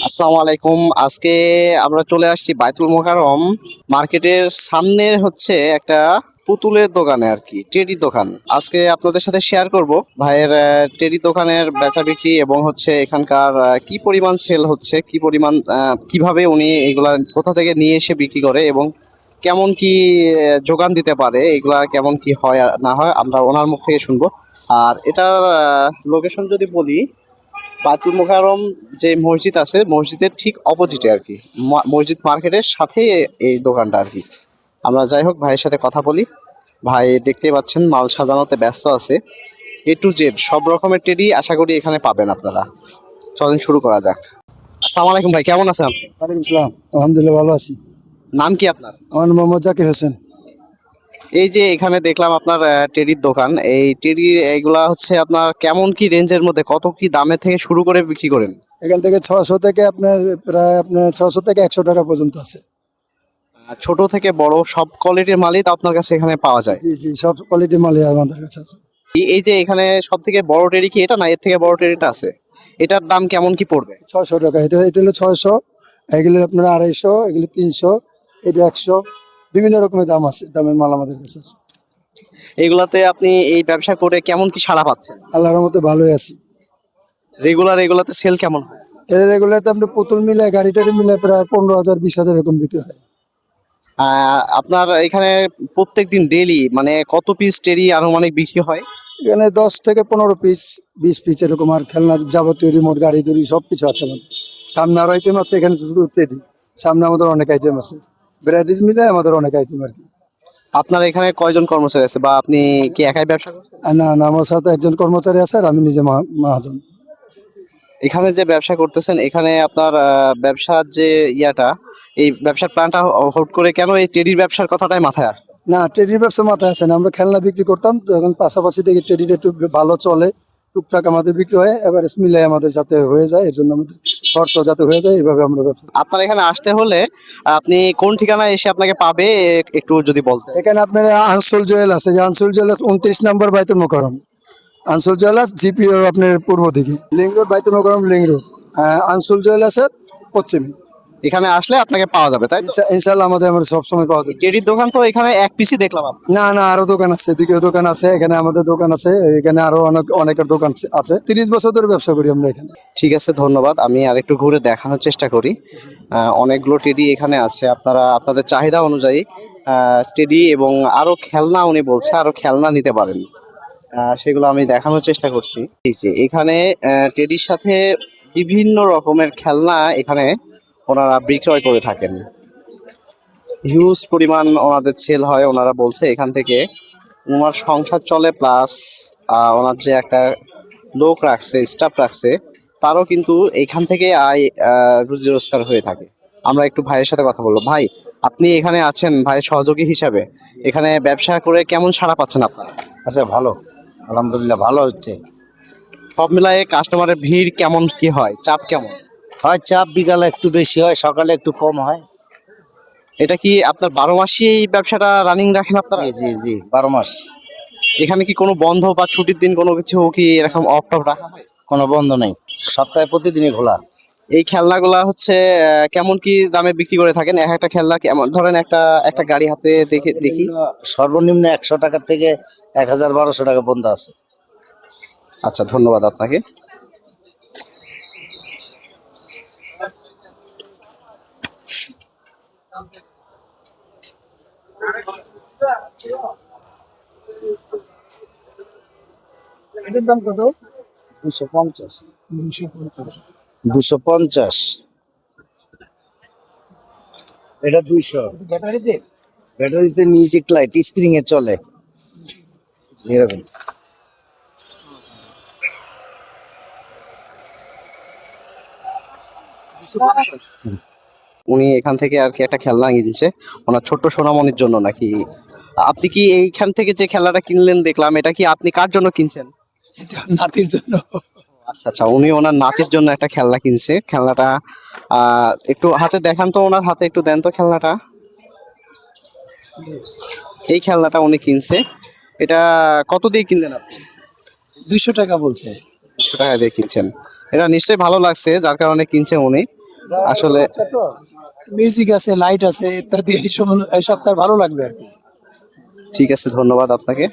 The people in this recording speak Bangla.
আসসালামু আলাইকুম। আজকে আমরা চলে আসছি বায়তুল মোকাররম মার্কেটের সামনে হচ্ছে একটা পুতুলের দোকানে আর কি, টেডির দোকান। আজকে আপনাদের সাথে শেয়ার করব ভাইয়ের টেডি দোকানের বেচা বিক্রি এবং হচ্ছে এখানকার কি পরিমাণ সেল হচ্ছে, কি পরিমাণ কিভাবে উনি এগুলা কোথা থেকে নিয়ে এসে বিক্রি করে এবং কেমন কি যোগান দিতে পারে, এগুলা কেমন কি হয় আর না হয় আমরা ওনার মুখ থেকে শুনবো। আর এটার লোকেশন যদি বলি, বায়তুল মোকাররম যে মসজিদ আছে মসজিদের ঠিক অপোজিটে আর কি, মসজিদ মার্কেটের সাথে এই দোকানটা আর কি। আমরা যাই হোক ভাইয়ের সাথে কথা বলি। ভাই দেখতে পাচ্ছেন মাল সাজানোতে ব্যস্ত আছে। A to Z সব রকমের টেডি আশা করি এখানে পাবেন আপনারা। চলেন শুরু করা যাক। আসসালামু আলাইকুম ভাই, কেমন আছেন? ওয়ালাইকুম সালাম। আলহামদুলিল্লাহ ভালো আছি। নাম কি আপনার? আমার নাম মোহাম্মদ জাকির হোসেন। এই যে এখানে দেখলাম আপনার টেডির দোকান, এই টেডি এইগুলা হচ্ছে আপনার কেমন কি রেঞ্জের মধ্যে, কত কি দামে থেকে শুরু করে বিক্রি করেন? এখান থেকে 600 থেকে আপনার প্রায় আপনার 600 থেকে 100 টাকা পর্যন্ত আছে। ছোট থেকে বড় সব কোয়ালিটির মালই তো আপনার কাছে এখানে পাওয়া যায়। জি জি, সব কোয়ালিটি মালই আমাদের কাছে আছে। এই যে এখানে সব থেকে বড় টেরি কি এটা, না এর থেকে বড় টেরিটা আছে? এটার দাম কেমন কি পড়বে? 600 টাকা, এটা এটা হলো 600, এগুলো আপনার 250, এগুলো 300, এটা 100, বিভিন্ন রকমের দাম আছে, দামের মাল আমাদের কাছে আছে। এগুলাতে আপনি এই ব্যবসা করে কেমন কি সাড়া পাচ্ছেন? আল্লাহর মতে ভালোই আছি। রেগুলার এগুলাতে সেল কেমন হয়? এর এগুলোতে আপনি পুতুল মিলে গাড়িটারি মিলে প্রায় 15,000 20,000 এরকম বিক্রি হয়। আপনার এখানে প্রত্যেক দিন ডেইলি মানে কত পিস টেরি আনুমানিক বিক্রি হয়? এখানে 10 থেকে 15 পিস, 20 পিস এরকম, আর খেলনার যাবতীয় রিমোট গাড়ি তৈরি সব কিছু আছে আমাদের। সামনে আরো আইটেম আছে, এখানে শুধু টেডি, সামনে আমাদের অনেক আইটেম আছে, ভ্যারাইটিস মিলে আমাদের অনেক আইটেম আর কি। আপনার এখানে কয়জন কর্মচারী আছে বা আপনি কি একাই ব্যবসা করছেন? আর না না, আমার সাথে একজন কর্মচারী আছে, আর আমি নিজে মহাজন। এখানে যে ব্যবসা করতেছেন এখানে আপনার ব্যবসার যে ইয়াটা, এই ব্যবসার প্ল্যানটা হুট করে কেন এই টেডির ব্যবসার কথাটাই মাথায় আসে? না, টেডির ব্যবসা মাথায় আসে না, আমরা খেলনা বিক্রি করতাম তো, এখন পাশাপাশি থেকে টেডিটা একটু ভালো চলে, টুকটাক আমাদের বিক্রি হয়, এবার মিলে আমাদের যাতে হয়ে যায়, এর জন্য আমাদের খরচ যাতে হয়ে যায়, এইভাবে আমরা ব্যবসা। আপনার এখানে আসতে হলে আপনি কোন ঠিকানায় এসে আপনাকে পাবে একটু যদি বলতেন। এখানে আপনার আনসুল জুয়েল আছে, যে আনসুল জুয়েলার্স 29 নম্বর বাইতুল মোকাররম, আনসুল জুয়েলার্স জিপি আপনার পূর্ব দিকে, লিং রোড, বাইতুল মোকাররম লিং রোড, আনসুল জুয়েলার্সের পশ্চিমে। এখানে আসলে আপনাকে পাওয়া যাবে, তাই তো? ইনশাল্লাহ আমাদের সবসময় পাওয়া যায়। টেডির দোকান তো এখানে এক পিসই দেখলাম আপনার। না না, আরো দোকান আছে, এদিকেও দোকান আছে, এখানে আমাদের দোকান আছে, এখানে আরো অনেকের দোকান আছে। 30 বছর ধরে ব্যবসা করি আমরা এখানে। ঠিক আছে, ধন্যবাদ। আমি আর একটু ঘুরে দেখানোর চেষ্টা করি। অনেকগুলো টেডি এখানে আছে, আপনারা আপনাদের চাহিদা অনুযায়ী টেডি এবং আরো খেলনা, উনি বলছে আরো খেলনা নিতে পারেন। সেগুলো আমি দেখানোর চেষ্টা করছি। এই যে এখানে টেডির সাথে বিভিন্ন রকমের খেলনা এখানে ওনারা বিক্রয় করে থাকেন। হিউজ পরিমাণ ওনাদের সেল হয়। ওনারা বলছে এখান থেকে ওনার সংসার চলে, প্লাস ওনার যে একটা লোক রাখছে, স্টাফ রাখছে, তারও কিন্তু এখান থেকে আয় রুজি রোজগার হয়ে থাকে। আমরা একটু ভাইয়ের সাথে কথা বলবো। ভাই, আপনি এখানে আছেন ভাইয়ের সহযোগী হিসাবে, এখানে ব্যবসা করে কেমন সাড়া পাচ্ছেন আপনারা? আচ্ছা, ভালো, আলহামদুলিল্লাহ ভালো হচ্ছে। সব মিলায়ে কাস্টমারের ভিড় কেমন কি হয়, চাপ কেমন? হয় চাপ বিকালে একটু বেশি হয়, সকালে একটু কম হয়। এটা কি আপনার 12 মাসই এই ব্যবসাটা রানিং রাখেন আপনারা? জি জি জি, 12 মাস। এখানে কি কোনো বন্ধ বা ছুটির দিন কোনো কিছু কি এরকম অফ টফ রাখা হয়? কোনো বন্ধ নেই, সপ্তাহে প্রতিদিনই খোলা। এই খেলনাগুলা হচ্ছে কেমন কি দামে বিক্রি করে থাকেন? এক একটা খেলনা কেমন, ধরেন একটা একটা গাড়ি হাতে দেখে দেখি। সর্বনিম্ন 100 টাকা থেকে 1,000 1200 টাকা পর্যন্ত আছে। আচ্ছা, ধন্যবাদ আপনাকে। এটার দাম কত? 250। 250। 250, এটা 200। ব্যাটারিতে? ব্যাটারিতে মিউজিক লাইট স্প্রিং এ চলে এরকম। উনি এখান থেকে আর কি একটা খেলনা নিয়ে দিচ্ছে ওনার ছোট্ট সোনামণির জন্য নাকি? আপনি কি এইখান থেকে যে খেলনাটা কিনলেন দেখলাম, এটা কি আপনি কার জন্য কিনছেন? এটা নাতির জন্য। আচ্ছা আচ্ছা, উনি ওনার নাতির জন্য একটা খেলনা কিনছে। খেলনাটা একটু হাতে দেখান তো, ওনার হাতে একটু দেন তো খেলনাটা। এই খেলনাটা উনি কিনছে। এটা কত দিয়ে কিনলেন আপনি? 200 টাকা বলছে। 100 টাকা দিয়ে কিনছেন। এটা নিশ্চয়ই ভালো লাগছে যার কারণে কিনছে উনি। আসলে মিউজিক আছে, লাইট আছে ইত্যাদি, এইসব এইসব তার ভালো লাগবে আর কি। ঠিক আছে, ধন্যবাদ আপনাকে।